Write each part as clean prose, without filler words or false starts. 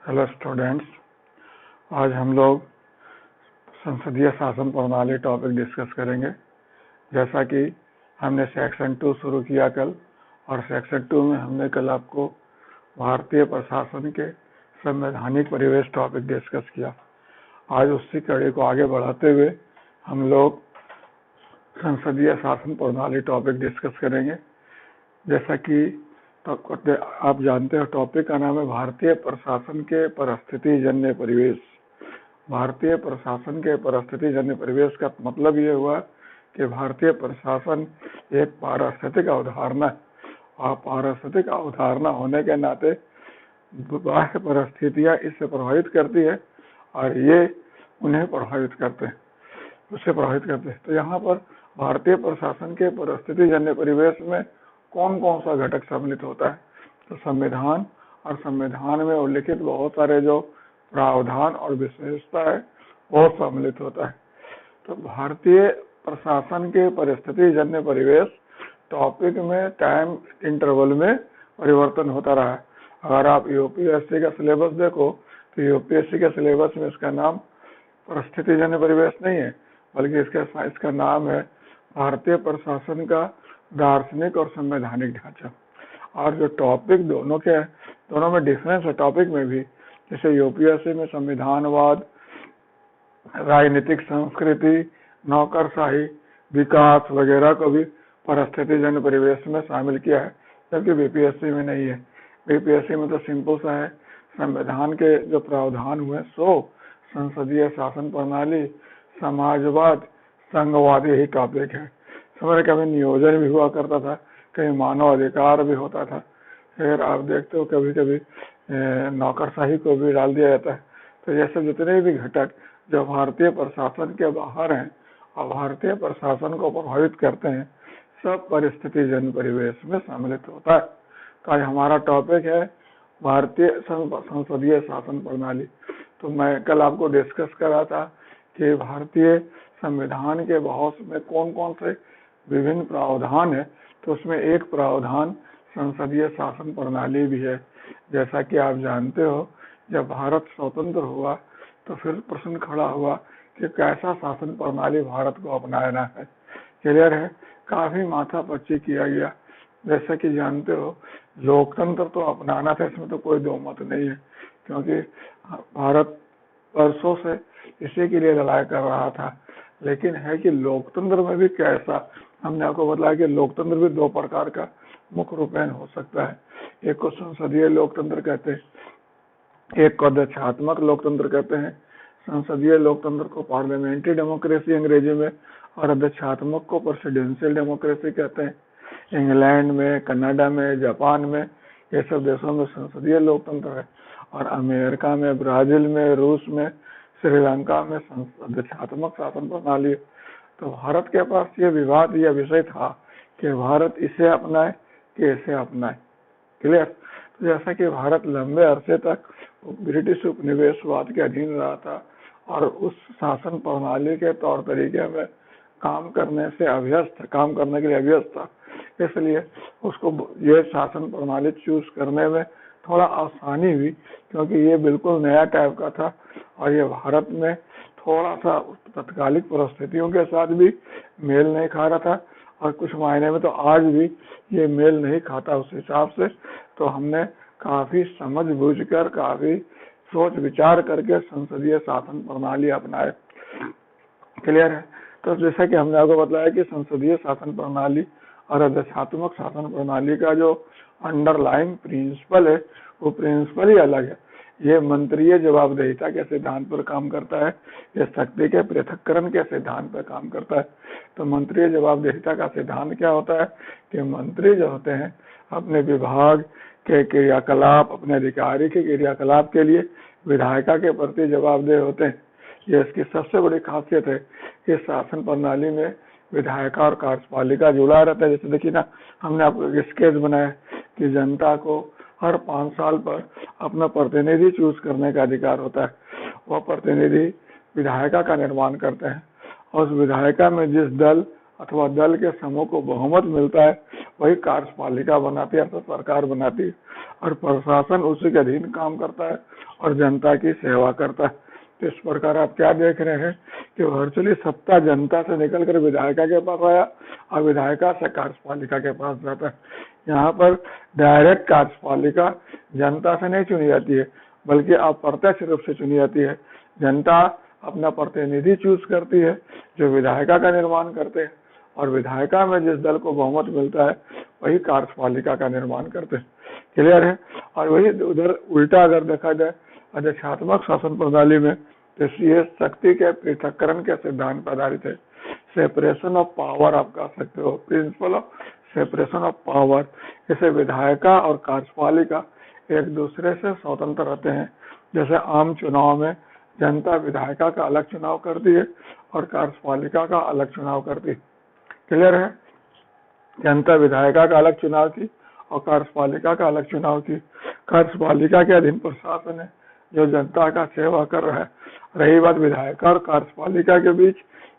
Hello students, आज हम लोग संसदीय शासन प्रणाली टॉपिक डिस्कस करेंगे। जैसा कि हमने सेक्शन 2 शुरू किया कल, और सेक्शन 2 में हमने कल आपको भारतीय प्रशासन के संवैधानिक परिवेश टॉपिक डिस्कस किया। आज उसी कड़ी को आगे बढ़ाते हुए हम लोग संसदीय शासन प्रणाली टॉपिक डिस्कस करेंगे। जैसा कि आप जानते हो, टॉपिक का नाम है भारतीय प्रशासन के परिस्थिति जन्य परिवेश। भारतीय प्रशासन के परिस्थिति जन्य परिवेश का मतलब ये हुआ कि भारतीय प्रशासन एक पारिस्थितिक अवधारणा है, और पारिस्थितिक अवधारणा होने के नाते बाह्य परिस्थितियां इससे प्रभावित करती है और ये उन्हें प्रभावित करते हैं, उससे प्रभावित करते हैं। तो यहाँ पर भारतीय प्रशासन के परिस्थिति जन्य परिवेश में कौन कौन सा घटक सम्मिलित होता है? तो संविधान, और संविधान में उल्लिखित बहुत सारे जो प्रावधान और विशेषता है वो सम्मिलित होता है। तो भारतीय प्रशासन के परिस्थिति जन्य परिवेश टॉपिक में टाइम इंटरवल में परिवर्तन होता रहा है। अगर आप यूपीएससी का सिलेबस देखो तो यूपीएससी के सिलेबस में इसका नाम परिस्थिति जन्य परिवेश नहीं है, बल्कि इसका नाम है भारतीय प्रशासन का दार्शनिक और संवैधानिक ढांचा। और जो टॉपिक दोनों में डिफरेंस है टॉपिक में भी। जैसे यूपीएससी में संविधानवाद, राजनीतिक संस्कृति, नौकरशाही, विकास वगैरह को भी परिस्थिति जन्य परिवेश में शामिल किया है, जबकि बीपीएससी में नहीं है। बीपीएससी में तो सिंपल सा है, संविधान के जो प्रावधान हुए सो संसदीय शासन प्रणाली, समाजवाद, संघवाद, यही टॉपिक है। समय कभी नियोजन भी हुआ करता था, कहीं मानव अधिकार भी होता था, फिर आप देखते हो कभी कभी नौकरशाही को भी डाल दिया जाता है। तो जैसे जितने भी घटक जो भारतीय प्रशासन के बाहर हैं और भारतीय प्रशासन को प्रभावित करते हैं, सब परिस्थिति जन्य परिवेश में सम्मिलित होता है। तो आज हमारा टॉपिक है भारतीय संसदीय शासन प्रणाली। तो मैं कल आपको डिस्कस कर रहा था कि भारतीय संविधान के बहुत में कौन कौन से विभिन्न प्रावधान है, तो उसमें एक प्रावधान संसदीय शासन प्रणाली भी है। जैसा कि आप जानते हो, जब भारत स्वतंत्र हुआ तो फिर प्रश्न खड़ा हुआ कि कैसा शासन प्रणाली भारत को अपनाना है। क्लियर है, काफी माथापच्ची किया गया। जैसा कि जानते हो, लोकतंत्र तो अपनाना था, इसमें तो कोई दो मत नहीं है, क्योंकि भारत वर्षों से इसी के लिए लड़ाई कर रहा था। लेकिन है कि लोकतंत्र में भी कैसा, हमने आपको बताया कि लोकतंत्र भी दो प्रकार का मुख्य रूपेण हो सकता है। एक को संसदीय लोकतंत्र कहते हैं, एक को अध्यक्षात्मक लोकतंत्र कहते हैं। संसदीय लोकतंत्र को पार्लियामेंट्री डेमोक्रेसी अंग्रेजी में, और अध्यक्षात्मक को प्रेसिडेंशियल डेमोक्रेसी कहते हैं। इंग्लैंड में, कनाडा में, जापान में, ये सब देशों में संसदीय लोकतंत्र है, और अमेरिका में, ब्राजील में, रूस में, श्रीलंका में अध्यक्षात्मक शासन प्रणाली। तो भारत के पास ये विवाद या विषय था कि भारत इसे अपनाए कि इसे अपनाए। क्लियर। तो जैसा कि भारत लंबे अरसे तक ब्रिटिश उपनिवेशवाद के अधीन रहा था और उस शासन प्रणाली के तौर तरीके में काम करने के लिए अभ्यस्त था, इसलिए उसको ये शासन प्रणाली चूज करने में थोड़ा आसानी हुई, क्योंकि ये बिल्कुल नया टाइप का था और ये भारत में थोड़ा सा तत्कालिक परिस्थितियों के साथ भी मेल नहीं खा रहा था, और कुछ मायने में तो आज भी ये मेल नहीं खाता उस हिसाब से। तो हमने काफी समझ बूझकर, काफी सोच विचार करके संसदीय शासन प्रणाली अपनाए। क्लियर है। तो जैसा कि हमने आपको बताया कि संसदीय शासन प्रणाली और अध्यक्षात्मक शासन प्रणाली का जो अंडरलाइंग प्रिंसिपल है, वो प्रिंसिपल ही अलग है। ये मंत्रीय जवाबदेहिता के सिद्धांत पर काम करता है, ये शक्ति के पृथक्करण के सिद्धांत पर काम करता है। तो मंत्रीय जवाबदेहिता का सिद्धांत क्या होता है कि मंत्री जो होते हैं अपने विभाग के क्रियाकलाप, अपने अधिकारी के क्रियाकलाप के लिए विधायिका के प्रति जवाबदेह होते हैं। ये इसकी सबसे बड़ी खासियत है कि शासन प्रणाली में विधायिका और कार्यपालिका जुड़ा रहता है। जैसे देखिए ना, हमने आपको स्केच बनाया कि जनता को हर 5 साल पर अपना प्रतिनिधि चूज करने का अधिकार होता है। वह प्रतिनिधि विधायिका का निर्माण करते हैं, और उस विधायिका में जिस दल अथवा दल के समूह को बहुमत मिलता है वही कार्यपालिका बनाती है अर्थात सरकार बनाती है, और प्रशासन उसी के अधीन काम करता है और जनता की सेवा करता है। तो इस प्रकार आप क्या देख रहे हैं कि वर्चुअली सत्ता जनता से निकलकर विधायिका के पास आया और विधायिका से कार्यपालिका के पास जाता है। यहाँ पर डायरेक्ट कार्यपालिका जनता से नहीं चुनी जाती है बल्कि अप्रत्यक्ष रूप से चुनी जाती है। जनता अपना प्रतिनिधि चूज करती है जो विधायिका का निर्माण करते हैं, और विधायिका में जिस दल को बहुमत मिलता है वही कार्यपालिका का निर्माण करते हैं। क्लियर है? और वही उधर उल्टा अगर देखा जाए अध्यक्षात्मक शासन प्रणाली में, तो ये शक्ति के पृथक्करण के सिद्धांत पर आधारित है। सेपरेशन ऑफ पावर आप कह सकते हो, principle of separation of power. जैसे विधायिका और कार्यपालिका एक दूसरे से स्वतंत्र रहते हैं। जैसे आम चुनाव में जनता विधायिका का अलग चुनाव करती है और कार्यपालिका का अलग चुनाव करती है। क्लियर है? जनता विधायिका का अलग चुनाव की और कार्यपालिका का अलग चुनाव की। कार्यपालिका के अधीन प्रशासन है जो जनता का सेवा कर रहा है। रही बात विधायिका और कार्यपालिका के बीच,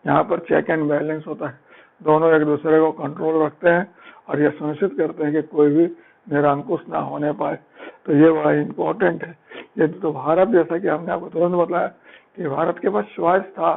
यहाँ पर चेक एंड बैलेंस होता है। दोनों एक दूसरे को कंट्रोल रखते हैं और ये सुनिश्चित करते हैं कि कोई भी निरंकुश ना होने पाए। तो ये बड़ा इम्पोर्टेंट है। ये तो भारत, जैसा कि हमने आपको तुरंत बताया कि भारत के पास चॉइस था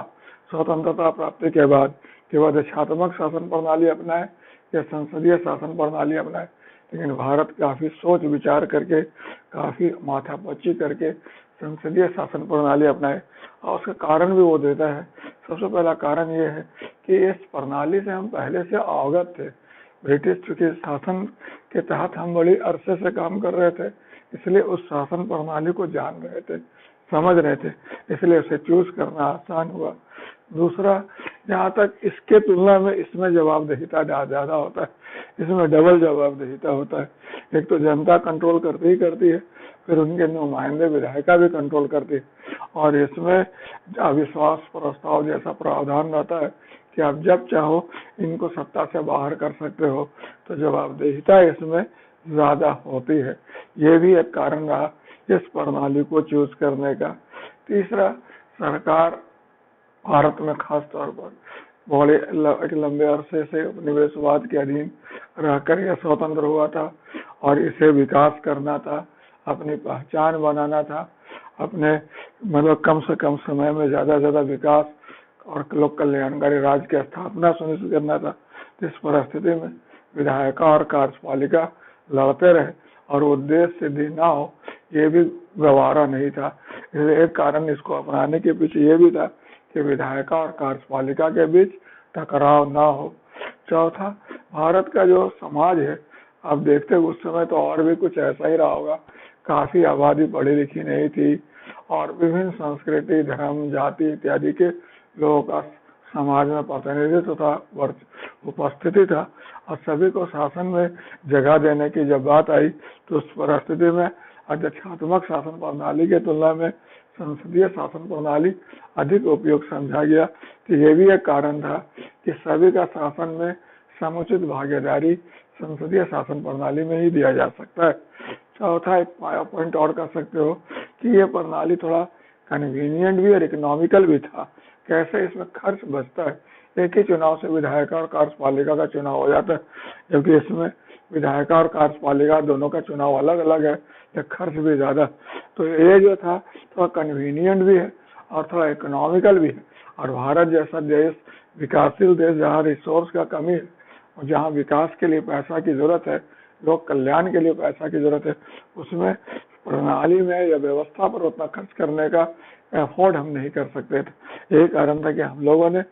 स्वतंत्रता प्राप्ति के बाद कि वह अध्यक्षात्मक शासन प्रणाली अपनाए या संसदीय शासन प्रणाली अपनाए, लेकिन भारत काफी सोच विचार करके, काफी माथापच्ची करके संसदीय शासन प्रणाली अपनाए, और उसका कारण भी वो देता है। सबसे पहला कारण ये है कि इस प्रणाली से हम पहले से अवगत थे। ब्रिटिश चूंकि शासन के तहत हम बड़ी अरसे से काम कर रहे थे, इसलिए उस शासन प्रणाली को जान रहे थे, समझ रहे थे, इसलिए उसे चूज करना आसान हुआ। दूसरा, जहाँ तक इसके तुलना में इसमें जवाबदेहिता ज्यादा होता है, इसमें डबल जवाबदेहिता होता है। एक तो जनता कंट्रोल करती ही करती है, फिर उनके नुमाइंदे विधायिका भी कंट्रोल करती है, और इसमें अविश्वास प्रस्ताव जैसा प्रावधान रहता है कि आप जब चाहो इनको सत्ता से बाहर कर सकते हो। तो जवाबदेहिता इसमें ज्यादा होती है। ये भी एक कारण रहा इस प्रणाली को चूज करने का। तीसरा, सरकार भारत में खास तौर पर बड़े एक लंबे अरसे से उपनिवेशवाद के अधीन रहकर यह स्वतंत्र हुआ था और इसे विकास करना था, अपनी पहचान बनाना था, अपने मतलब कम से कम समय में ज्यादा से ज्यादा विकास और लोक कल्याणकारी राज्य की स्थापना सुनिश्चित करना था। तो इस परिस्थिति में विधायिका और कार्यपालिका लड़ते रहे और उद्देश्य सिद्धि ना हो, ये भी गवारा नहीं था। इसलिए एक कारण इसको अपनाने के पीछे ये भी था कि विधायिका और कार्यपालिका के बीच टकराव ना हो। चौथा, भारत का जो समाज है, आप देखते उस समय तो और भी कुछ ऐसा ही रहा होगा। काफी आबादी पढ़ी लिखी नहीं थी और विभिन्न संस्कृति, धर्म, जाति इत्यादि के लोगों का समाज में प्रतिनिधित्व था, उपस्थिति था, और सभी को शासन में जगह देने की जब बात आई तो उस परिस्थिति में अध्यक्षात्मक शासन प्रणाली के तुलना में संसदीय शासन प्रणाली अधिक उपयुक्त समझा गया। तो ये भी एक कारण था कि सभी का शासन में समुचित भागीदारी संसदीय शासन प्रणाली में ही दिया जा सकता है। चौथा एक पॉइंट और कर सकते हो कि ये प्रणाली थोड़ा कन्वीनियंट भी और इकोनॉमिकल भी था। कैसे? इसमें खर्च बचता है, एक ही चुनाव से विधायिका और कार्यपालिका का चुनाव हो जाता है, जबकि इसमें विधायिका और कार्यपालिका दोनों का चुनाव अलग अलग है, या खर्च भी ज्यादा। तो ये जो था थोड़ा कन्वीनियंट भी है और थोड़ा इकोनॉमिकल भी है। और भारत जैसा देश, विकासशील देश, जहाँ रिसोर्स का कमी है और जहाँ विकास के लिए पैसा की जरूरत है, लोक कल्याण के लिए पैसा की जरूरत है, उसमें प्रणाली में या व्यवस्था पर उतना खर्च करने का अफोर्ड हम नहीं कर सकते थे। यही कारण था कि हम लोगों ने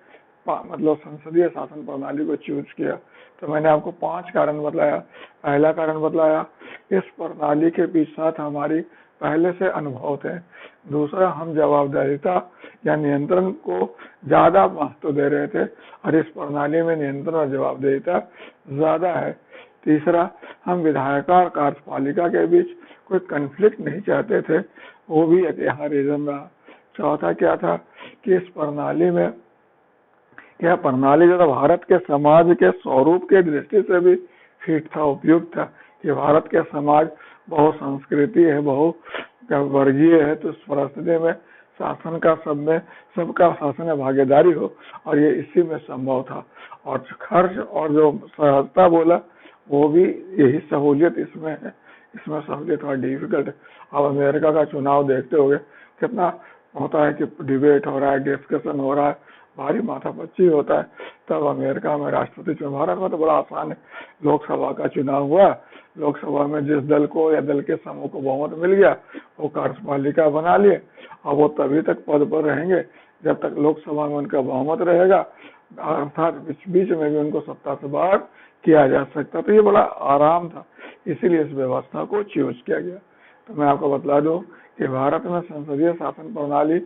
मतलब संसदीय शासन प्रणाली को चूज किया। तो मैंने आपको 5 कारण बतलाया। पहला कारण बतलाया, इस प्रणाली के पीछे साथ हमारी पहले से अनुभव थे। दूसरा, हम जवाबदेहिता या नियंत्रण को ज्यादा महत्व दे रहे थे और इस प्रणाली में नियंत्रण और जवाबदेहिता ज्यादा है। तीसरा, हम विधायिका और कार्यपालिका के बीच कोई कन्फ्लिक्ट नहीं चाहते थे, वो भी एक यहाँ रीजन रहा। चौथा क्या था कि इस प्रणाली में, यह प्रणाली जो था भारत के समाज के स्वरूप के दृष्टि से भी फिट था, उपयुक्त था कि भारत के समाज बहु संस्कृति है, बहु वर्गीय है। तो इस परिस्थिति में शासन का सबका शासन में भागीदारी हो, और ये इसी में संभव था। और खर्च और जो सहजता बोला, वो भी यही सहूलियत इसमें है। इसमें सहूलियत थोड़ा डिफिकल्ट है। अब अमेरिका का चुनाव देखते होंगे, कितना होता है कि डिबेट हो रहा है, डिस्कशन हो रहा है, भारी माथापच्ची होता है। तब अमेरिका में राष्ट्रपति चुनाव, भारत में तो बड़ा आसान है। लोकसभा का चुनाव हुआ, लोकसभा में जिस दल को या दल के समूह को बहुमत मिल गया, वो कार्यपालिका बना लिए, और वो तभी तक पद पर रहेंगे जब तक लोकसभा में उनका बहुमत रहेगा, अर्थात बीच में भी उनको सत्ता से बाहर किया जा सकता। तो ये बड़ा आराम था, इसीलिए इस व्यवस्था को चूज किया गया। तो मैं आपको बतला दूं कि भारत में संसदीय शासन प्रणाली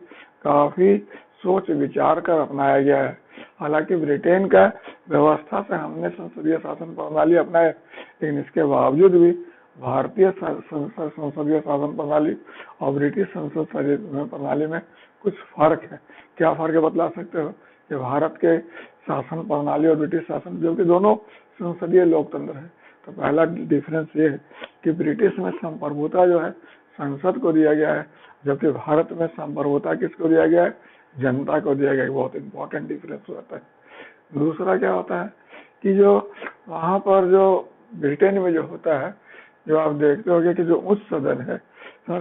काफी सोच विचार कर अपनाया गया है। हालांकि ब्रिटेन का व्यवस्था से हमने संसदीय शासन प्रणाली अपनाए, लेकिन इसके बावजूद भी भारतीय संसदीय शासन प्रणाली और ब्रिटिश संसदीय प्रणाली में कुछ फर्क है। क्या फर्क है बतला सकते हो? कि भारत के शासन प्रणाली और ब्रिटिश शासन, जो कि दोनों संसदीय लोकतंत्र है, तो पहला डिफरेंस ये है कि ब्रिटिश में संप्रभुता जो है संसद को दिया गया है, जबकि भारत में संप्रभुता किसको दिया गया है? जनता को दिया गया है। बहुत इंपॉर्टेंट डिफरेंस होता है। दूसरा क्या होता है कि जो वहां पर जो ब्रिटेन में जो होता है, जो आप देखते होंगे कि जो उच्च सदन है,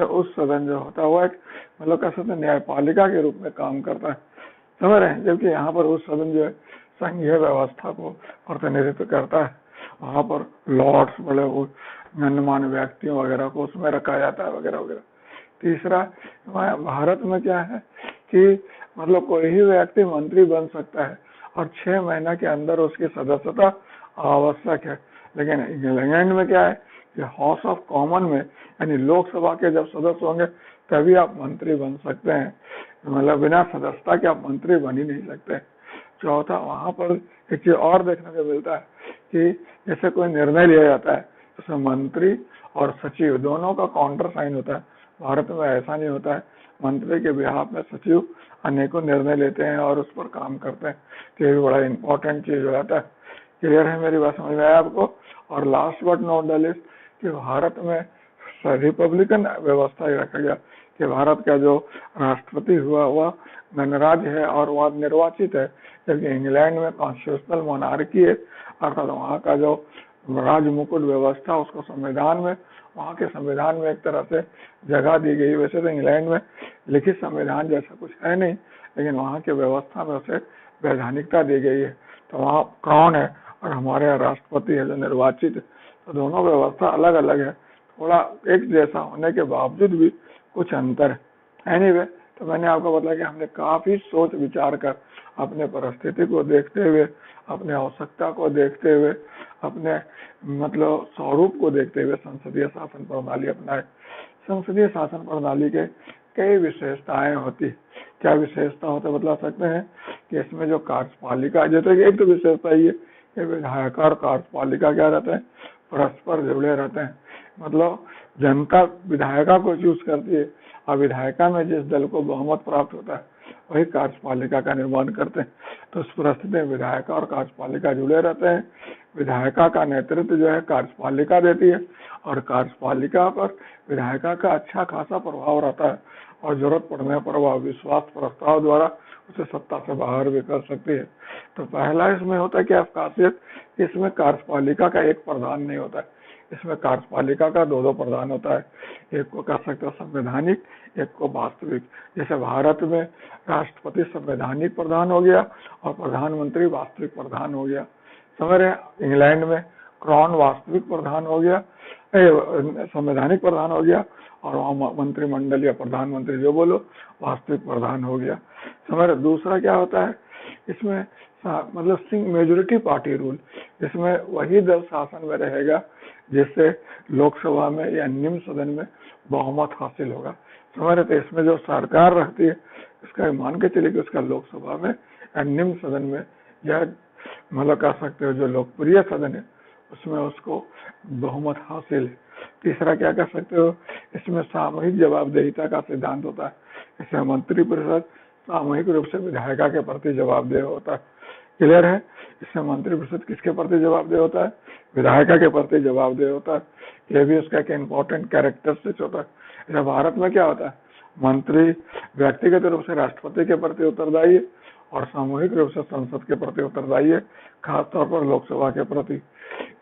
उच्च सदन जो होता है वो एक मतलब कह सकते न्यायपालिका के रूप में काम करता है, समझ रहे हैं। जबकि यहाँ पर उच्च सदन जो है संघीय व्यवस्था को प्रतिनिधित्व करता है। वहां पर लॉर्ड्स, बड़े वो गणमान्य व्यक्तियों वगैरह को उसमें रखा जाता है वगैरह वगैरह। तीसरा, भारत में क्या है कि मतलब कोई ही व्यक्ति मंत्री बन सकता है और 6 महीना के अंदर उसकी सदस्यता आवश्यक है। लेकिन इंग्लैंड में क्या है कि हाउस ऑफ कॉमन में, यानी लोकसभा के जब सदस्य होंगे तभी आप मंत्री बन सकते हैं, मतलब बिना सदस्यता के आप मंत्री बन ही नहीं सकते। चौथा, वहां पर एक चीज और देखने को मिलता है कि जैसे कोई निर्णय लिया जाता है तो उसमें मंत्री और सचिव दोनों का काउंटर साइन होता है। भारत में ऐसा नहीं होता है। मंत्री के बिहाफ में सचिव अनेकों निर्णय लेते हैं और उस पर काम करते हैं। तो ये भी बड़ा इंपॉर्टेंट चीज हो जाता है। क्लियर है? मेरी बात समझ में आया आपको? और last but not the list कि भारत में रिपब्लिकन व्यवस्था रखा गया कि भारत का जो राष्ट्रपति हुआ वह गणराज्य है और वह निर्वाचित है, जबकि इंग्लैंड में कॉन्स्टिट्यूशनल मोनार्की है, अर्थात वहाँ का जो राज मुकुट व्यवस्था उसको संविधान में, वहाँ के संविधान में एक तरह से जगह दी गई। वैसे तो इंग्लैंड में लिखित संविधान जैसा कुछ है नहीं, लेकिन वहाँ की व्यवस्था में उसे वैधानिकता दी गई है। तो वहाँ क्राउन है और हमारे यहाँ राष्ट्रपति है जो निर्वाचित है। तो दोनों व्यवस्था अलग अलग है, थोड़ा एक जैसा होने के बावजूद भी कुछ अंतर है। एनीवे, तो मैंने आपको बताया कि हमने काफी सोच विचार कर अपने परिस्थिति को देखते हुए, अपने आवश्यकता को देखते हुए, अपने मतलब स्वरूप को देखते हुए संसदीय शासन प्रणाली अपनाए। संसदीय शासन प्रणाली के कई विशेषताएं होती। क्या विशेषता होते बता सकते हैं कि इसमें जो कार्यपालिका, जैसे एक तो विशेषता ये कि विधायक और कार्यपालिका क्या रहते हैं? परस्पर जुड़े रहते हैं। मतलब जनता विधायिका को चूज करती है और विधायिका में जिस दल को बहुमत प्राप्त होता है वही कार्यपालिका का निर्माण करते हैं। तो उस परिस्थिति में विधायिका और कार्यपालिका जुड़े रहते हैं। विधायिका का नेतृत्व जो है कार्यपालिका देती है और कार्यपालिका पर विधायिका का अच्छा खासा प्रभाव रहता है और जरूरत पड़ने पर वह विश्वास प्रस्ताव द्वारा उसे सत्ता से बाहर भी कर सकती है। तो पहला इसमें होता है क्या खासियत, इसमें कार्यपालिका का एक प्रधान नहीं होता है, इसमें कार्यपालिका का दो प्रधान होता है। एक को कह सकते हो संवैधानिक, एक को वास्तविक। जैसे भारत में राष्ट्रपति संवैधानिक प्रधान हो गया और प्रधानमंत्री वास्तविक प्रधान हो गया, समझ रहे? इंग्लैंड में क्राउन वास्तविक प्रधान हो गया, संवैधानिक प्रधान हो गया, और वहाँ मंत्रिमंडल या प्रधानमंत्री जो बोलो वास्तविक प्रधान हो गया, समझ रहे? दूसरा क्या होता है इसमें, मतलब मेजोरिटी पार्टी रूल, जिसमें वही दल शासन में रहेगा जिससे लोकसभा में या निम्न सदन में बहुमत हासिल होगा, समझ रहे? तो इसमें जो सरकार रहती है इसका मान के चलिए कि उसका लोकसभा में या निम्न सदन में, या मतलब कह सकते हो जो लोकप्रिय सदन है उसमें उसको बहुमत हासिल है। तीसरा क्या कह सकते हो, इसमें सामूहिक जवाबदेहिता का सिद्धांत होता है। इसमें मंत्रिपरिषद सामूहिक रूप से विधायिका के प्रति जवाबदेह होता है। क्लियर है? इसमें मंत्रिपरिषद किसके प्रति जवाबदेह होता है? विधायिका के प्रति जवाबदेह होता है। यह भी उसका एक इम्पोर्टेंट कैरेक्टरिस्टिक्स होता है। जैसे भारत में क्या होता है, मंत्री व्यक्तिगत रूप से राष्ट्रपति के प्रति उत्तरदायी है और सामूहिक रूप से संसद के प्रति उत्तरदायी है, खासतौर पर लोकसभा के प्रति।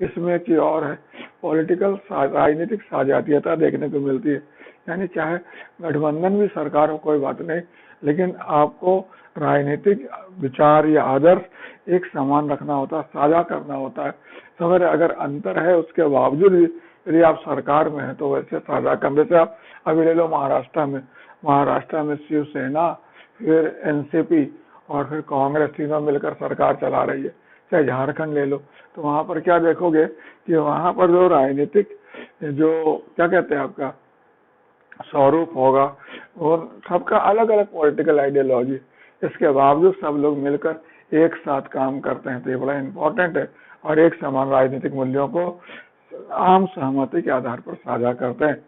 इसमें की और है पॉलिटिकल राजनीतिक साझातीयता देखने को मिलती है, यानी चाहे गठबंधन भी सरकार हो कोई बात नहीं, लेकिन आपको राजनीतिक विचार या आदर्श एक समान रखना होता है, साझा करना होता है। समझ अगर अंतर है उसके बावजूद भी यदि आप सरकार में है तो वैसे साझा करने से आप अभी ले लो महाराष्ट्र में शिवसेना, फिर एनसीपी और फिर कांग्रेस तीनों मिलकर सरकार चला रही है। चाहे झारखंड ले लो तो वहां पर क्या देखोगे कि वहां पर जो राजनीतिक जो क्या कहते हैं आपका स्वरूप होगा और सबका अलग अलग पॉलिटिकल आइडियोलॉजी, इसके बावजूद सब लोग मिलकर एक साथ काम करते हैं, तो ये बड़ा इंपॉर्टेंट है। और एक समान राजनीतिक मूल्यों को आम सहमति के आधार पर साझा करते हैं।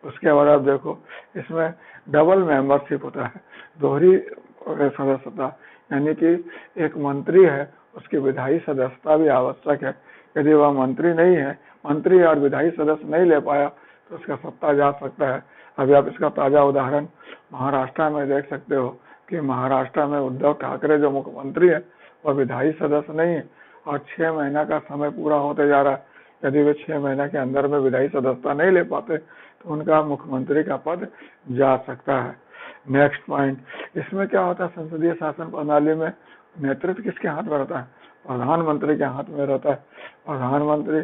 उसके बाद आप देखो इसमें डबल मेंबरशिप होता है, दोहरी सदस्यता, यानी कि एक मंत्री है उसकी विधायी सदस्यता भी आवश्यक है। यदि वह मंत्री नहीं है, मंत्री और विधायी सदस्य नहीं ले पाया तो उसका सत्ता जा सकता है। अभी आप इसका ताजा उदाहरण महाराष्ट्र में देख सकते हो कि महाराष्ट्र में उद्धव ठाकरे जो मुख्यमंत्री है वह विधायी सदस्य नहीं है और 6 महीना का समय पूरा होते जा रहा है। यदि वे 6 महीना के अंदर में विधायी सदस्यता नहीं ले पाते तो उनका मुख्यमंत्री का पद जा सकता है। नेक्स्ट पॉइंट, इसमें क्या होता है संसदीय शासन प्रणाली में नेतृत्व किसके हाथ में रहता है? प्रधानमंत्री के हाथ में रहता है। प्रधानमंत्री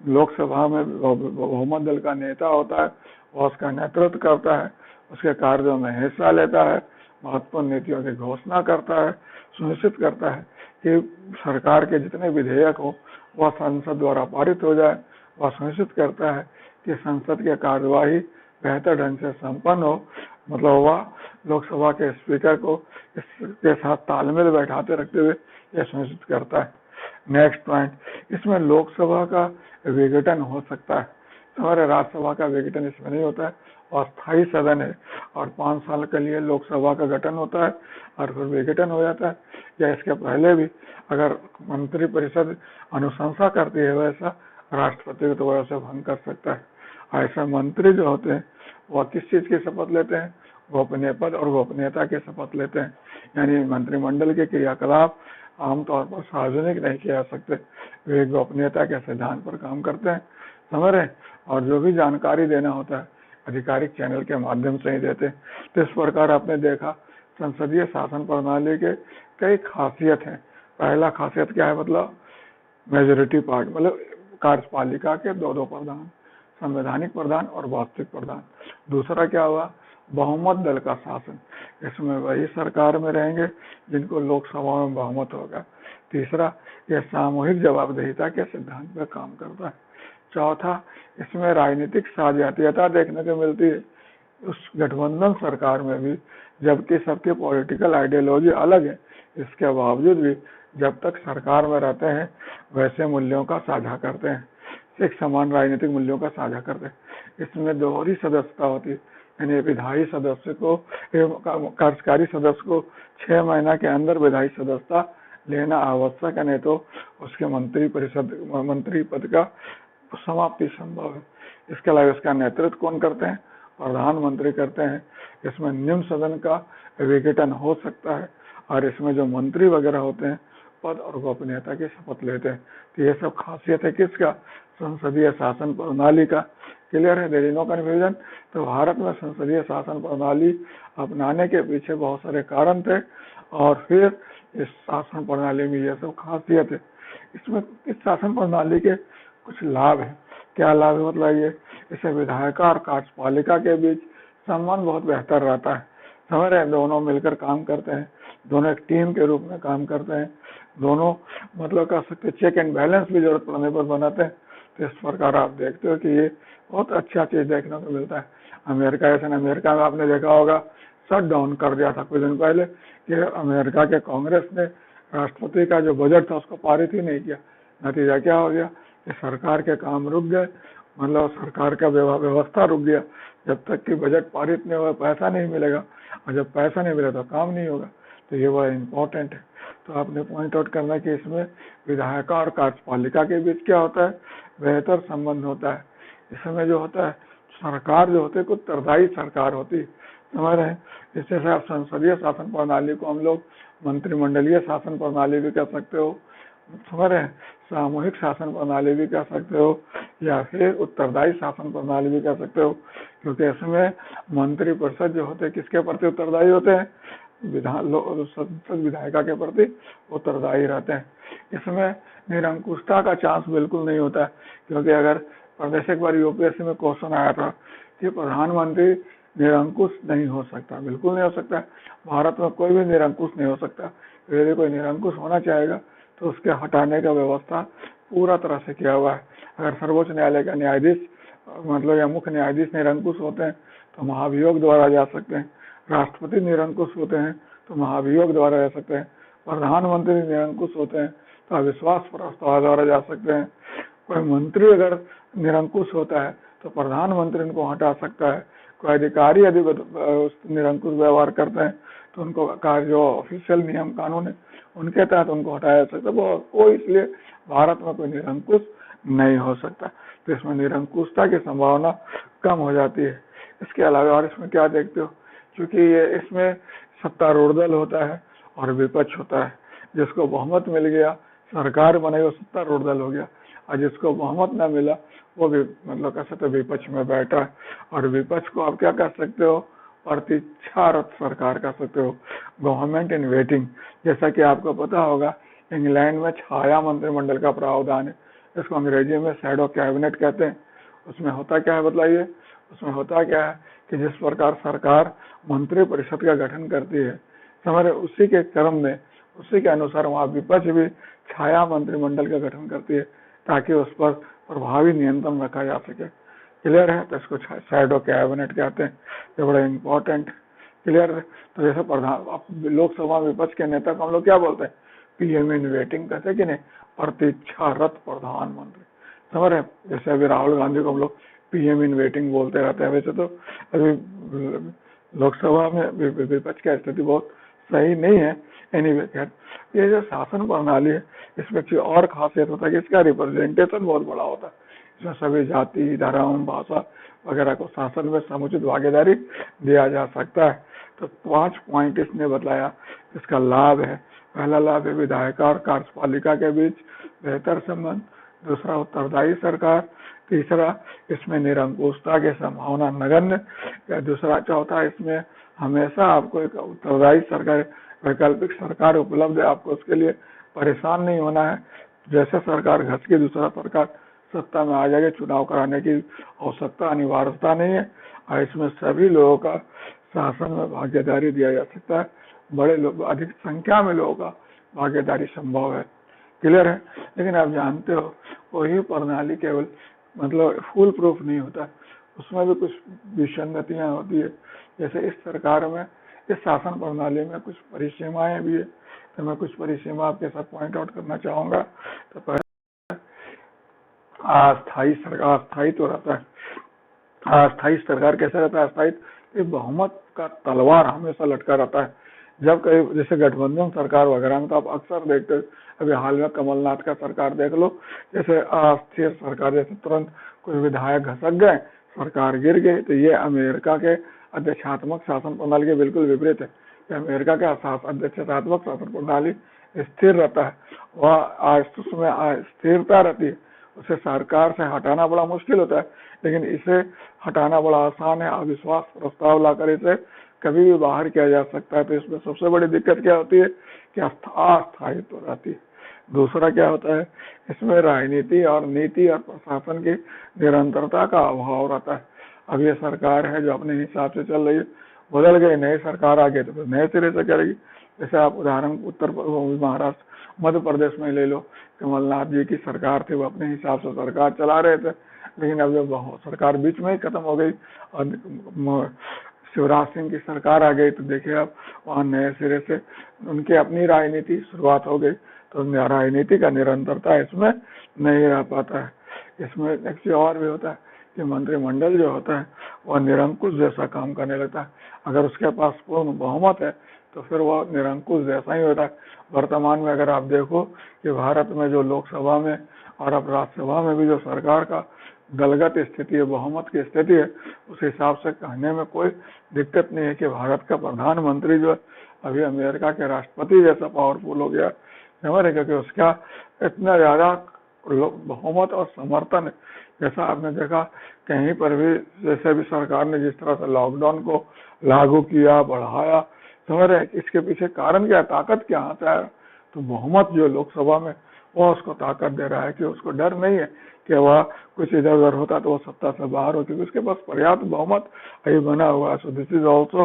लोकसभा में बहुमत दल का नेता होता है, वह उसका नेतृत्व करता है, उसके कार्यों में हिस्सा लेता है, महत्वपूर्ण नीतियों की घोषणा करता है, सुनिश्चित करता है कि सरकार के जितने विधेयक हो वह संसद द्वारा पारित हो जाए, वह सुनिश्चित करता है कि संसद की कार्यवाही बेहतर ढंग से संपन्न हो, मतलब वह लोकसभा के स्पीकर को इसके साथ तालमेल बैठाते रखते हुए यह सुनिश्चित करता है। नेक्स्ट पॉइंट, इसमें लोकसभा का विघटन हो सकता है, हमारे राज्यसभा का विघटन इसमें नहीं होता है और स्थायी सदन है और 5 साल के लिए लोकसभा का गठन होता है और फिर विघटन हो जाता है, या इसके पहले भी अगर मंत्री परिषद अनुशंसा करती है वैसा राष्ट्रपति तो वह उसे भंग कर सकता है। ऐसे मंत्री जो होते हैं वह किस चीज की शपथ लेते हैं? गोपनीय पद और गोपनीयता की शपथ लेते हैं, यानी मंत्रिमंडल के क्रियाकलाप आमतौर पर सार्वजनिक नहीं किए जा सकते, वे गोपनीयता के सिद्धांत पर काम करते हैं, समझ रहे। और जो भी जानकारी देना होता है आधिकारिक चैनल के माध्यम से ही देते हैं। तो इस प्रकार आपने देखा संसदीय शासन प्रणाली के कई खासियत हैं। पहला खासियत क्या है, मतलब मेजोरिटी पार्ट, मतलब कार्यपालिका के 2 प्रधान, संवैधानिक प्रधान और वास्तविक प्रधान। दूसरा क्या हुआ, बहुमत दल का शासन, इसमें वही सरकार में रहेंगे जिनको लोकसभा में बहुमत होगा। तीसरा, यह सामूहिक जवाबदेहिता के सिद्धांत पर काम करता है। चौथा, इसमें राजनीतिक साझेदारिता देखने को मिलती है उस गठबंधन सरकार में भी, जबकि सबके पॉलिटिकल आइडियोलॉजी अलग है, इसके बावजूद भी जब तक सरकार में रहते हैं वैसे मूल्यों का साझा करते हैं, एक समान राजनीतिक मूल्यों का साझा करते हैं। इसमें दोहरी सदस्यता होती है, यानी विधायी सदस्य को कार्यकारी सदस्य को 6 महीना के अंदर विधायी सदस्यता लेना आवश्यक है, नहीं तो उसके मंत्री पद का समाप्ति संभव है। इसके अलावा इसका नेतृत्व कौन करते हैं? प्रधानमंत्री करते हैं। इसमें निम्न सदन का विघटन हो सकता है और इसमें जो मंत्री वगैरह होते हैं पद और गोपनीयता की शपथ लेते हैं। तो ये सब खासियत है किसका? संसदीय शासन प्रणाली का। क्लियर है? There is no confusion. तो भारत में संसदीय शासन प्रणाली अपनाने के पीछे बहुत सारे कारण थे और फिर इस शासन प्रणाली में यह सब खासियत है। इसमें इस शासन प्रणाली के कुछ लाभ है। क्या लाभ है? मतलब ये इसे विधायक और कार्यपालिका के बीच संबंध बहुत बेहतर रहता है, समझ रहे हैं। दोनों मिलकर काम करते हैं, दोनों एक टीम के रूप में काम करते हैं, दोनों मतलब कह सकते चेक एंड बैलेंस भी जरूरत पड़ने पर बनाते हैं। तो इस प्रकार आप देखते हो कि ये बहुत अच्छा चीज देखने को मिलता है। अमेरिका जैसे, अमेरिका में आपने देखा होगा शट डाउन कर दिया था कुछ दिन पहले कि अमेरिका के कांग्रेस ने राष्ट्रपति का जो बजट था उसको पारित ही नहीं किया। नतीजा क्या हो गया कि सरकार के काम रुक गए, मतलब सरकार का व्यवस्था रुक गया। जब तक कि बजट पारित नहीं हुआ पैसा नहीं मिलेगा, और जब पैसा नहीं मिलेगा तो काम नहीं होगा। तो ये बड़ा इम्पोर्टेंट है। तो आपने पॉइंट आउट करना कि इसमें विधायक और कार्यपालिका के बीच क्या होता है? बेहतर संबंध होता है। इसमें जो होता है सरकार जो होती है कुछ उत्तरदायी सरकार होती है, समझ रहे हैं। इस तरह से आप संसदीय शासन प्रणाली को हम लोग मंत्रिमंडलीय शासन प्रणाली भी कह सकते हो, समझ रहे हैं, सामूहिक शासन प्रणाली भी कह सकते हो, या फिर उत्तरदायी शासन प्रणाली भी कह सकते हो, क्योंकि इसमें मंत्री परिषद जो होते हैं किसके प्रति उत्तरदायी होते हैं, संसद विधायिका के प्रति उत्तरदायी रहते हैं। इसमें निरंकुशता का चांस बिल्कुल नहीं होता है, क्योंकि अगर प्रदेश एक बार यूपीएससी में क्वेश्चन आया था कि प्रधानमंत्री निरंकुश नहीं हो सकता, बिल्कुल नहीं हो सकता। भारत में कोई भी निरंकुश नहीं हो सकता। यदि कोई निरंकुश होना चाहेगा तो उसके हटाने का व्यवस्था पूरा तरह से किया हुआ है। अगर सर्वोच्च न्यायालय का न्यायाधीश मतलब या मुख्य न्यायाधीश निरंकुश होते हैं तो महाभियोग द्वारा जा सकते हैं, राष्ट्रपति निरंकुश होते हैं तो महाभियोग द्वारा जा सकते हैं, प्रधानमंत्री निरंकुश होते हैं तो अविश्वास प्रस्ताव द्वारा जा सकते हैं। कोई मंत्री अगर निरंकुश होता है तो प्रधानमंत्री उनको हटा सकता है। कोई अधिकारी यदि निरंकुश व्यवहार करते हैं तो उनको जो ऑफिशियल नियम कानून है उनके तहत उनको हटाया जा सकता है। कोई इसलिए भारत में कोई निरंकुश नहीं हो सकता, तो इसमें निरंकुशता की संभावना कम हो जाती है। इसके अलावा और इसमें क्या देखते हो, क्योंकि ये इसमें सत्तारूढ़ दल होता है और विपक्ष होता है। जिसको बहुमत मिल गया सरकार बने वो सत्तारूढ़ दल हो गया, और जिसको बहुमत न मिला वो भी मतलब कह सकते विपक्ष में बैठा है। और विपक्ष को आप क्या कर सकते हो, प्रतीक्षारत सरकार कह सकते हो, गवर्नमेंट इन वेटिंग। जैसा कि आपको पता होगा इंग्लैंड में छाया मंत्रिमंडल का प्रावधान है, इसको अंग्रेजी में शैडो कैबिनेट कहते हैं। उसमें होता क्या है बताइए, उसमें होता क्या है कि जिस प्रकार सरकार मंत्री परिषद का गठन करती है, समझ उसी के क्रम में उसी के अनुसार वहाँ विपक्ष भी छाया मंत्रिमंडल का गठन करती है ताकि उस पर प्रभावी नियंत्रण रखा जा सके। क्लियर है, तो इसको शैडो कैबिनेट कहते हैं, ये बड़ा इंपॉर्टेंट। क्लियर है, तो जैसे प्रधान लोकसभा विपक्ष के नेता को हम लोग क्या बोलते हैं, पीएम इन वेटिंग कहते हैं कि नहीं, प्रतीक्षारत प्रधानमंत्री। समझ रहे, जैसे अभी राहुल गांधी को हम लोग पीएम इन वेटिंग बोलते रहते हैं। वैसे तो अभी लोकसभा में विपक्ष की स्थिति बहुत सही नहीं है। एनीवे खैर, ये जो शासन प्रणाली है इसमें की और खासियत होता है कि इसका रिप्रेजेंटेशन बहुत बड़ा होता है। इसमें सभी जाति धर्म भाषा वगैरह को शासन में समुचित भागीदारी दिया जा सकता है। तो 5 पॉइंट इसने बताया इसका लाभ है। पहला लाभ है विधायिका और कार्यपालिका के बीच बेहतर संबंध, दूसरा उत्तरदायी सरकार, तीसरा इसमें निरंकुशता की संभावना नगण्य, या दूसरा चौथा इसमें हमेशा आपको एक उत्तरदायी सरकार वैकल्पिक सरकार उपलब्ध है, आपको उसके लिए परेशान नहीं होना है। जैसे सरकार घस की दूसरा सरकार सत्ता में आ जाएगी, चुनाव कराने की आवश्यकता अनिवार्यता नहीं है, और इसमें सभी लोगों का शासन में भागीदारी दिया जा सकता है। बड़े लोग अधिक संख्या में लोगों का भागीदारी संभव है। क्लियर है, लेकिन आप जानते हो वही प्रणाली केवल मतलब फुल प्रूफ नहीं होता, उसमें भी कुछ विसंगतियां होती है। जैसे इस सरकार में इस शासन प्रणाली में कुछ परिसीमाएं भी है, तो मैं कुछ परिसीमा आपके साथ पॉइंट आउट करना चाहूंगा। तो पहले अस्थायी सरकार, अस्थायी तो रहता है। अस्थायी सरकार कैसे रहता है, अस्थायी बहुमत का तलवार हमेशा लटका रहता है। जब कहीं जैसे गठबंधन सरकार वगैरह में तो आप अक्सर देखते हो, अभी हाल में कमलनाथ का सरकार देख लो, जैसे अस्थिर सरकार, जैसे तुरंत कोई विधायक घसक गए, सरकार गिर गई। तो ये अमेरिका के अध्यक्षात्मक शासन प्रणाली के बिल्कुल विपरीत है। अमेरिका का अध्यक्षात्मक शासन प्रणाली स्थिर रहता है, वह उसमें स्थिरता रहती है, उसे सरकार से हटाना बड़ा मुश्किल होता है, लेकिन इसे हटाना बड़ा आसान है। अविश्वास प्रस्ताव लाकर इसे कभी भी बाहर किया जा सकता है। तो इसमें सबसे बड़ी दिक्कत क्या होती है कि अस्थायित्व रहती है। दूसरा क्या होता है, इसमें राजनीति और नीति और प्रशासन की निरंतरता का अभाव रहता है। अब ये सरकार है जो अपने हिसाब से चल रही है, बदल गई नई सरकार आ गई तो नए सिरे से करेगी। जैसे आप उदाहरण उत्तर महाराष्ट्र मध्य प्रदेश में ले लो, कमलनाथ जी की सरकार थी, वो अपने हिसाब से सरकार चला रहे थे, लेकिन अब जब सरकार बीच में ही खत्म हो गई और शिवराज सिंह की सरकार आ गई तो देखिए आप वहाँ नए सिरे से उनकी अपनी राजनीति शुरुआत हो गई। तो राजनीति का निरंतरता इसमें नहीं रह पाता है। इसमें एक चीज और भी होता है कि मंत्रिमंडल जो होता है वह निरंकुश जैसा काम करने लगता है। अगर उसके पास पूर्ण बहुमत है तो फिर वह निरंकुश जैसा ही होता है। वर्तमान में अगर आप देखो कि भारत में जो लोकसभा में और अब राज्यसभा में भी जो सरकार का दलगत स्थिति है, बहुमत की स्थिति है, उस हिसाब से कहने में कोई दिक्कत नहीं है कि भारत का प्रधानमंत्री जो अभी अमेरिका के राष्ट्रपति जैसा पावरफुल हो गया, समझ रहे, क्योंकि उसका इतना ज्यादा बहुमत और समर्थन है। जैसा आपने देखा कहीं पर भी, जैसे भी सरकार ने जिस तरह से लॉकडाउन को लागू किया, बढ़ाया, समझ रहे, इसके पीछे कारण क्या, ताकत क्या आता है, तो बहुमत जो लोकसभा में वो उसको ताकत दे रहा है कि उसको डर नहीं है कि वह कुछ इधर उधर होता तो वो सत्ता से बाहर हो, क्योंकि उसके पास पर्याप्त बहुमत अभी बना हुआ है। So this is also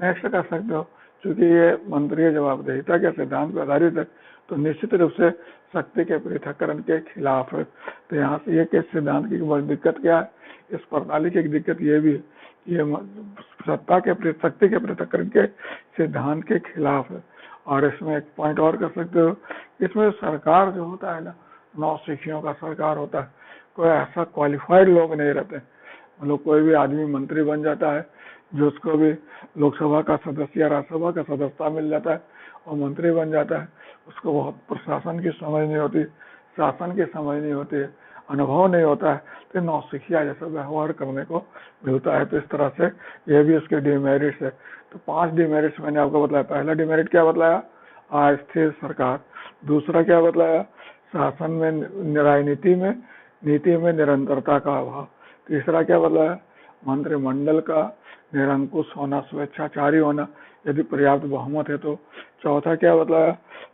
next कर सकते हो, क्योंकि ये मंत्रीय जवाबदेहिता के सिद्धांत पर आधारित है, तो निश्चित रूप से शक्ति के पृथक्करण के खिलाफ है। तो यहाँ से ये किस सिद्धांत की बड़ी दिक्कत क्या है, इस प्रणाली की एक दिक्कत ये भी है कि ये शक्ति के पृथक्करण के सिद्धांत के खिलाफ है। और इसमें एक पॉइंट और कर सकते हो, इसमें सरकार जो होता है ना, नौसिखियों का सरकार होता है, कोई ऐसा क्वालिफाइड लोग नहीं रहते, मतलब कोई भी आदमी मंत्री बन जाता है, जो उसको भी लोकसभा का सदस्य या राज्यसभा का सदस्यता मिल जाता है और मंत्री बन जाता है, उसको बहुत प्रशासन की समझ नहीं होती, शासन की समझ नहीं होती है, अनुभव नहीं होता है, तो नौसिखिया जैसा व्यवहार करने को मिलता है। तो इस तरह से ये भी उसके डिमेरिट्स है। तो 5 डिमेरिट्स मैंने आपको बताया। पहला डिमेरिट क्या बताया, अस्थिर सरकार। दूसरा क्या बताया, शासन में, राजनीति में, नीति में निरंतरता का अभाव। तीसरा क्या बताया, मंत्रिमंडल का निरंकुश होना, स्वेच्छाचारी होना, यदि पर्याप्त बहुमत है तो। चौथा क्या बताया,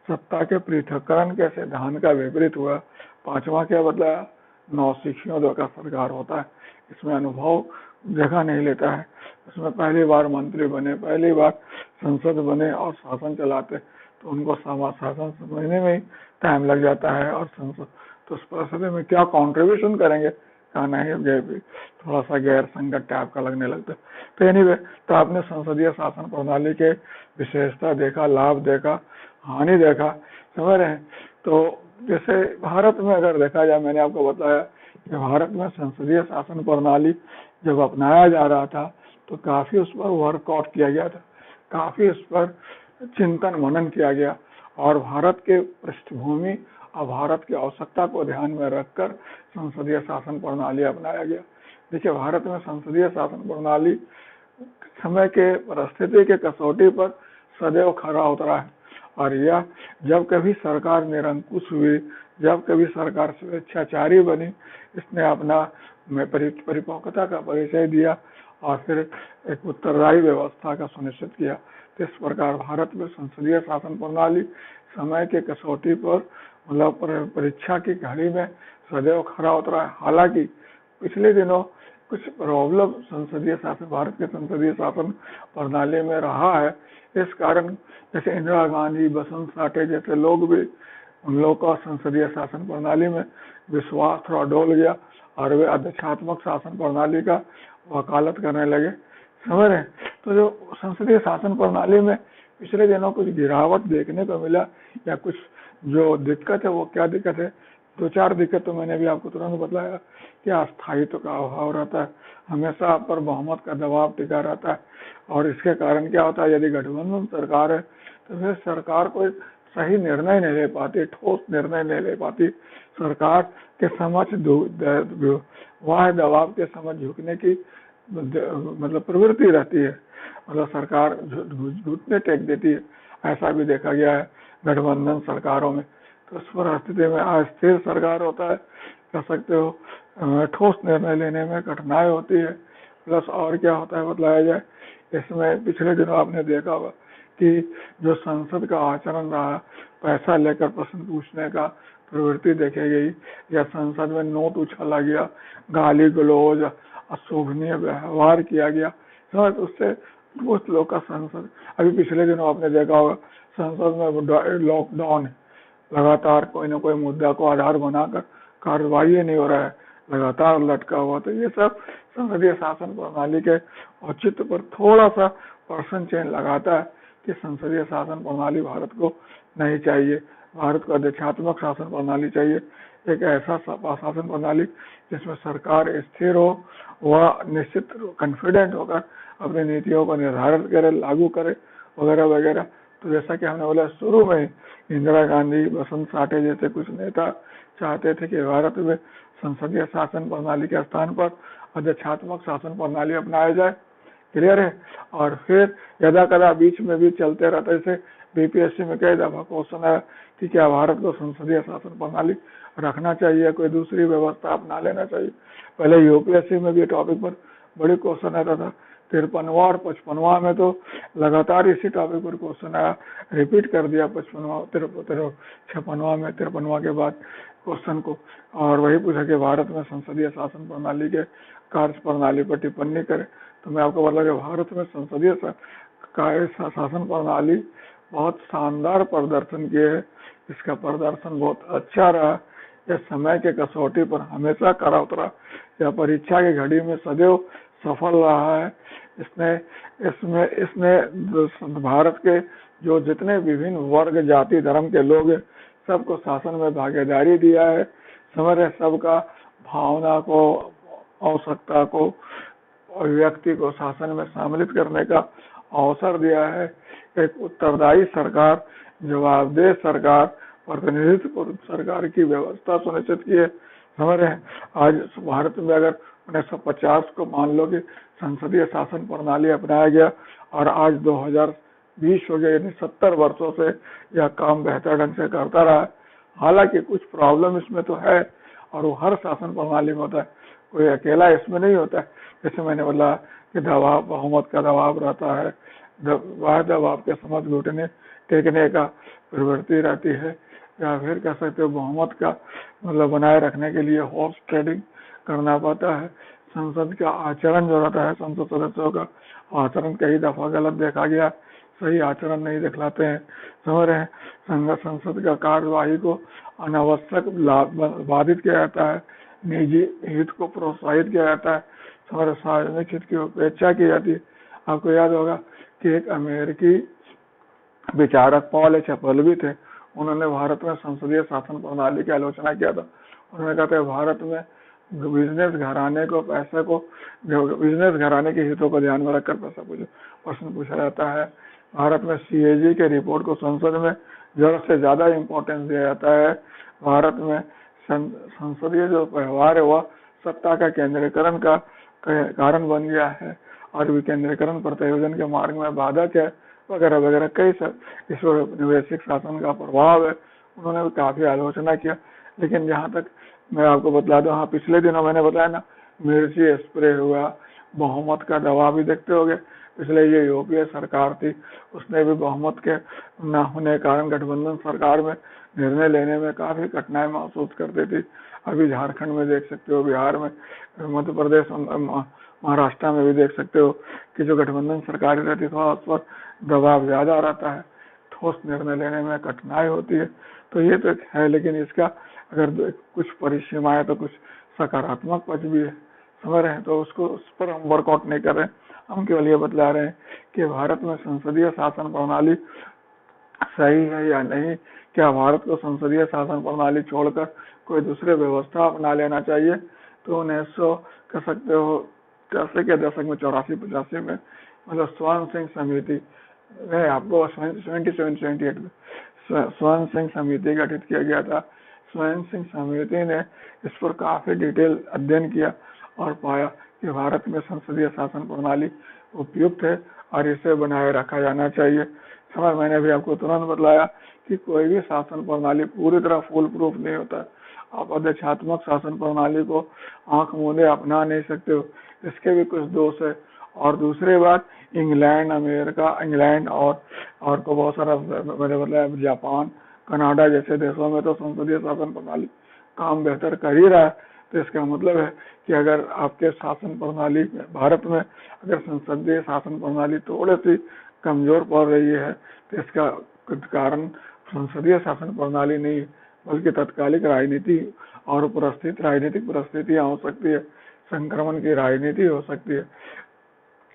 सत्ता के पृथक्करण के सिद्धांत का विपरीत हुआ। पांचवा क्या बताया, नौसिखियों का सरकार होता है, इसमें अनुभव जगह नहीं लेता है, इसमें पहली बार मंत्री बने, पहली बार संसद बने और शासन चलाते, तो उनको शासन समझने में ही टाइम लग जाता है। और संसद तो उस परिस्थिति में क्या कॉन्ट्रीब्यूशन करेंगे, कहना ही भी थोड़ा सा गैर संगत टाइप का लगने लगता है। तो एनीवे, तो आपने संसदीय शासन प्रणाली के विशेषता देखा, लाभ देखा, हानि देखा, समझ रहे हैं। तो जैसे भारत में अगर देखा जाए, मैंने आपको बताया कि भारत में संसदीय शासन प्रणाली जब अपनाया जा रहा था तो काफी उस पर वर्कआउट किया गया था, काफी उस पर चिंतन मनन किया गया, और भारत के पृष्ठभूमि और भारत की आवश्यकता को ध्यान में रखकर संसदीय शासन प्रणाली अपनाया गया। देखिए, भारत में संसदीय शासन प्रणाली समय के परिस्थिति के कसौटी पर सदैव खरा उतरा है, और यह जब कभी सरकार निरंकुश हुई, जब कभी सरकार स्वेच्छाचारी बनी, इसने अपना परिपक्वता का परिचय दिया और फिर एक उत्तरदायी व्यवस्था का सुनिश्चित किया। तो इस प्रकार भारत में संसदीय शासन प्रणाली समय के कसौटी पर, मतलब परीक्षा की घड़ी में सदैव खरा उतरा है। हालांकि पिछले दिनों कुछ प्रॉब्लम संसदीय शासन, भारत के संसदीय शासन प्रणाली में रहा है। इस कारण जैसे इंदिरा गांधी, बसंत साठे जैसे लोग भी, उन लोगों का संसदीय शासन प्रणाली में विश्वास थोड़ा डोल गया और वे अध्यक्षात्मक शासन प्रणाली का वकालत करने लगे, समझ रहे। तो जो संसदीय शासन प्रणाली में पिछले दिनों कुछ गिरावट देखने को मिला, या कुछ जो दिक्कत है, वो क्या दिक्कत है, 2-4 दिक्कत तो मैंने भी आपको तुरंत बताया कि अस्थायित्व का अभाव रहता है, हमेशा आप पर बहुमत का दबाव टिका रहता है। और इसके कारण क्या होता है, यदि गठबंधन सरकार है तो फिर सरकार कोई सही निर्णय नहीं ले पाती, ठोस निर्णय नहीं ले पाती, सरकार के समक्ष वाह दबाव के समझ झुकने की मतलब प्रवृत्ति रहती है, मतलब सरकार घुटने टेक देती है। ऐसा भी देखा गया है गठबंधन सरकारों में। तो इस परिस्थिति में अस्थिर सरकार होता है, कह सकते हो ठोस निर्णय लेने में कठिनाई होती है। प्लस और क्या होता है बतलाया जाए, इसमें पिछले दिनों आपने देखा होगा कि जो संसद का आचरण रहा, पैसा लेकर प्रश्न पूछने का प्रवृत्ति देखी गई, या संसद में नोट उछाला गया, गाली गलौज, अशोभनीय व्यवहार किया गया, समझ। उससे उस लोग का संसद, अभी पिछले दिनों आपने देखा होगा संसद में लॉकडाउन है, लगातार कोई ना कोई मुद्दा को आधार बनाकर कार्रवाई नहीं हो रहा है, लगातार लटका हुआ। तो ये सब संसदीय शासन प्रणाली के औचित्य पर थोड़ा सा पर्सन चेन लगाता है कि संसदीय शासन प्रणाली भारत को नहीं चाहिए, भारत को अध्यक्षात्मक शासन प्रणाली चाहिए, एक ऐसा शासन प्रणाली जिसमें सरकार स्थिर हो, वह निश्चित कॉन्फिडेंट होकर अपनी नीतियों को निर्धारित करे, लागू करे, वगैरह वगैरह। तो जैसा कि हमने बोला शुरू में, इंदिरा गांधी, बसंत साठे जैसे कुछ नेता चाहते थे कि भारत में संसदीय शासन प्रणाली के स्थान पर अध्यक्षात्मक शासन प्रणाली अपनाया जाए। क्लियर है। और फिर यदा कदा बीच में भी चलते रहता है, जैसे बीपीएससी में कई दफा क्वेश्चन है कि क्या भारत को संसदीय शासन प्रणाली रखना चाहिए, कोई दूसरी व्यवस्था अपना लेना चाहिए। पहले यूपीएससी में भी टॉपिक पर बड़े क्वेश्चन आता था। 53वां और 55वां में तो लगातार इसी टॉपिक पर क्वेश्चन आया, रिपीट कर दिया 55वां 56वां में 53वां के बाद क्वेश्चन को, और वही पूछा कि भारत में संसदीय शासन प्रणाली के कार्य प्रणाली पर टिप्पणी करें। तो मैं आपको बता कि भारत में संसदीय शासन प्रणाली बहुत शानदार प्रदर्शन किए है। इसका प्रदर्शन बहुत अच्छा रहा। यह समय के कसौटी पर हमेशा खरा उतरा। यह परीक्षा की घड़ी में सदैव सफल रहा है। इसने भारत के जो जितने विभिन्न वर्ग, जाति, धर्म के लोग हैं, सबको शासन में भागीदारी दिया है। समझ सबका भावना को, आवश्यकता को और व्यक्ति को शासन में सम्मिलित करने का अवसर दिया है। एक उत्तरदायी सरकार, जवाबदेह सरकार, प्रतिनिधित्व सरकार की व्यवस्था सुनिश्चित की है। समझ रहे हैं। आज भारत में अगर 1950 को मान लो कि संसदीय शासन प्रणाली अपनाया गया और आज 2020 हो गया, यानी 70 वर्षों से यह काम बेहतर ढंग से करता रहा। हालांकि कुछ प्रॉब्लम इसमें तो है और वो हर शासन प्रणाली में होता है, कोई अकेला इसमें नहीं होता है। जैसे मैंने बोला कि दबाव, बहुमत का दबाव रहता है, दबाव के समझ घुटने टेकने का प्रवृत्ति रहती है, या फिर कह सकते हो बहुमत का मतलब बनाए रखने के लिए हॉर्स ट्रेडिंग करना पड़ता है। संसद का आचरण जो रहता है, संसद सदस्यों का आचरण कई दफा गलत देखा गया, सही आचरण नहीं दिखलाते हैं। समझ रहे हैं। संसद का कार्यवाही को अनावश्यक बाधित किया जाता है, निजी हित को प्रोत्साहित किया जाता है, हमारे सार्वजनिक हित की उपेक्षा की जाती है। आपको याद होगा कि एक अमेरिकी विचारक पॉल एच अपलबी थे, उन्होंने भारत में संसदीय शासन प्रणाली की आलोचना किया था। उन्होंने कहा था भारत में बिजनेस घराने को, पैसे को, बिजनेस घराने के हितों को ध्यान में रखकर प्रश्न पूछा जाता है। भारत में सीएजी के रिपोर्ट को संसद में जरूरत से ज्यादा इम्पोर्टेंस दिया जाता है। भारत में संसदीय जो व्यवहार है वह सत्ता का केंद्रीकरण का कारण बन गया है और विकेंद्रीकरण प्रत्यायोजन के मार्ग में बाधक है, वगैरह वगैरह कई इस औपनिवेशिक शासन का प्रभाव है। उन्होंने भी काफी आलोचना किया। लेकिन जहां तक मैं आपको बतला दूं, हाँ पिछले दिनों मैंने बताया ना, मिर्ची स्प्रे हुआ, बहुमत का दबाव भी देखते होंगे। पिछले ये यूपीए सरकार थी, उसने भी बहुमत के न होने के कारण गठबंधन सरकार में निर्णय लेने में काफी कठिनाई महसूस करती थी। अभी झारखंड में देख सकते हो, बिहार में, मध्य प्रदेश, महाराष्ट्र में भी देख सकते हो कि जो गठबंधन सरकार रहती है उस पर दबाव ज्यादा रहता है, ठोस निर्णय लेने में कठिनाई होती है। तो ये तो है, लेकिन इसका अगर कुछ परिसीमाएं तो कुछ सकारात्मक पक्ष भी है। समझ रहे हैं। तो उस पर हम वर्कआउट नहीं कर रहे हैं, हम केवल ये बतला रहे हैं कि भारत में संसदीय शासन प्रणाली सही है या नहीं। क्या भारत को संसदीय शासन प्रणाली छोड़कर कोई दूसरे व्यवस्था अपना लेना चाहिए। तो 1900 कह सकते हो के दशक में 84-85 में मतलब स्वर्ण सिंह समिति ने आपको 77-78 में स्वर्ण सिंह समिति गठित किया गया था। स्वर्ण सिंह समिति ने इस पर काफी डिटेल अध्ययन किया और पाया कि भारत में संसदीय शासन प्रणाली उपयुक्त है और इसे बनाए रखा जाना चाहिए। समझ, मैंने भी आपको तुरंत बतलाया कि कोई भी शासन प्रणाली पूरी तरह फुल प्रूफ नहीं होता। आप अध्यक्षात्मक शासन प्रणाली को आंख मूंदे अपना नहीं सकते हो, इसके भी कुछ दोष है। और दूसरी बात, इंग्लैंड, अमेरिका, इंग्लैंड और को बहुत सारा मैंने बताया, जापान, कनाडा जैसे देशों में तो संसदीय शासन प्रणाली काम बेहतर कर ही रहा है। तो इसका मतलब है कि अगर आपके शासन प्रणाली भारत में अगर संसदीय शासन प्रणाली थोड़ी सी कमजोर पड़ रही है तो इसका कारण संसदीय शासन प्रणाली नहीं बल्कि तत्कालिक राजनीति और राजनीतिक परिस्थितियां हो सकती है, संक्रमण की राजनीति हो सकती है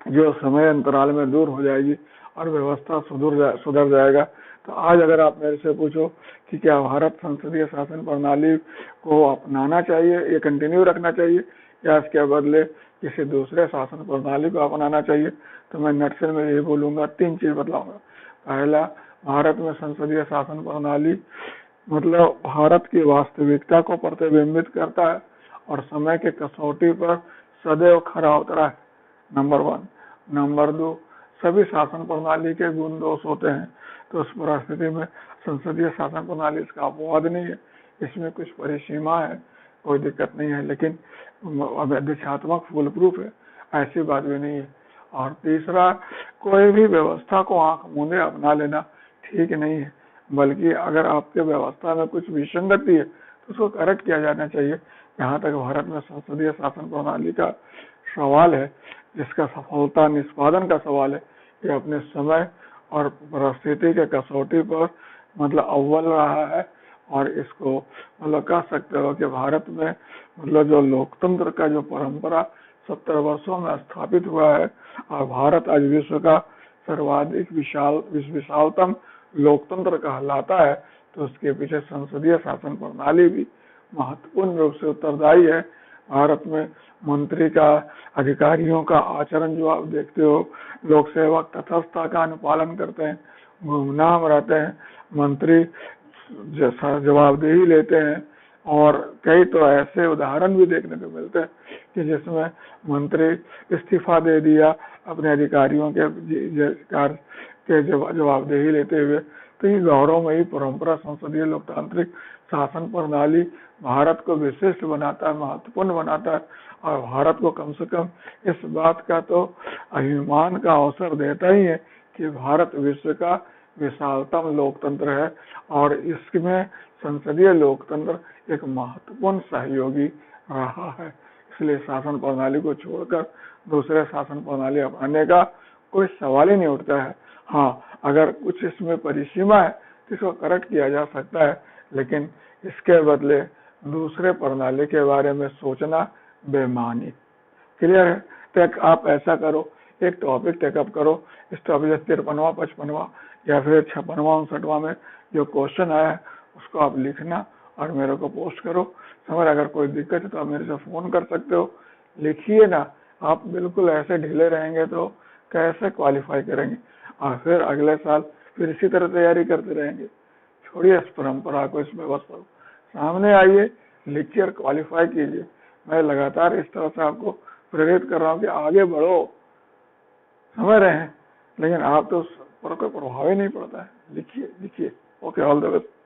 जो समय अंतराल में दूर हो जाएगी और व्यवस्था सुधर जाएगा। तो आज अगर आप मेरे से पूछो कि क्या भारत संसदीय शासन प्रणाली को अपनाना चाहिए, ये कंटिन्यू रखना चाहिए या इसके बदले किसी दूसरे शासन प्रणाली को अपनाना चाहिए, तो मैं नटशेल में यही बोलूंगा, 3 चीज बतलाऊंगा। पहला, भारत में संसदीय शासन प्रणाली मतलब भारत की वास्तविकता को प्रतिबिंबित करता है और समय के कसौटी पर सदैव खरा उतरा है। नंबर 1। नंबर 2, सभी शासन प्रणाली के गुण दोष होते हैं, तो उस परिस्थिति में संसदीय शासन प्रणाली इसका अपवाद नहीं है। इसमें कुछ परिसीमा है, कोई दिक्कत नहीं है, लेकिन दिशात्मक फूल प्रूफ है, ऐसी बात भी नहीं है। और तीसरा, कोई भी व्यवस्था को आंख मूंदे अपना लेना ठीक नहीं है, बल्कि अगर आपके व्यवस्था में कुछ विसंगति है तो उसको करेक्ट किया जाना चाहिए। यहाँ तक भारत में संसदीय शासन प्रणाली का सवाल है, जिसका सफलता निष्पादन का सवाल है, ये अपने समय और परिस्थिति के कसौटी पर मतलब अव्वल रहा है। और इसको मतलब कह सकते हो कि भारत में मतलब जो लोकतंत्र का जो परंपरा 70 वर्षों में स्थापित हुआ है, और भारत आज विश्व का सर्वाधिक विशालतम लोकतंत्र कहलाता है, तो उसके पीछे संसदीय शासन प्रणाली भी महत्वपूर्ण रूप से उत्तरदायी है। भारत में मंत्री का, अधिकारियों का आचरण जो आप देखते हो, लोक सेवक तटस्थता का अनुपालन करते हैं, गुमनाम रहते हैं, मंत्री जैसा जवाबदेही लेते हैं। और कई तो ऐसे उदाहरण भी देखने को मिलते हैं कि जिसमें मंत्री इस्तीफा दे दिया अपने अधिकारियों के जवाबदेही लेते हुए। तो ये गौरवमयी परंपरा संसदीय लोकतांत्रिक शासन प्रणाली भारत को विशिष्ट बनाता है, महत्वपूर्ण बनाता है, और भारत को कम से कम इस बात का तो अभिमान का अवसर देता ही है कि भारत विश्व का विशालतम लोकतंत्र है, और इसमें संसदीय लोकतंत्र एक महत्वपूर्ण सहयोगी रहा है। इसलिए शासन प्रणाली को छोड़कर दूसरे शासन प्रणाली अपनाने का कोई सवाल ही नहीं उठता है। हाँ, अगर कुछ इसमें परिसीमा है तो इसको करेक्ट किया जा सकता है, लेकिन इसके बदले दूसरे प्रणाली के बारे में सोचना बेमानी। क्लियर है? तो आप ऐसा करो, एक टॉपिक टेकअप करो, इस टॉपिक 53वां, 55वां या फिर 56वां, 59वां में जो क्वेश्चन आया है उसको आप लिखना और मेरे को पोस्ट करो। समझ, अगर कोई दिक्कत है तो आप मेरे से फोन कर सकते हो। लिखिए ना, आप बिल्कुल ऐसे ढीले रहेंगे तो कैसे क्वालिफाई करेंगे, और फिर अगले साल फिर इसी तरह तैयारी करते रहेंगे। छोड़िए इस परंपरा को, इस व्यवस्था को, सामने आइए, लिखिए और क्वालिफाई कीजिए। मैं लगातार इस तरह से आपको प्रेरित कर रहा हूँ कि आगे बढ़ो, समझ रहे हैं, लेकिन आप तो उस पर कोई प्रभाव ही नहीं पड़ता है। लिखिए लिखिए। Okay, all the best.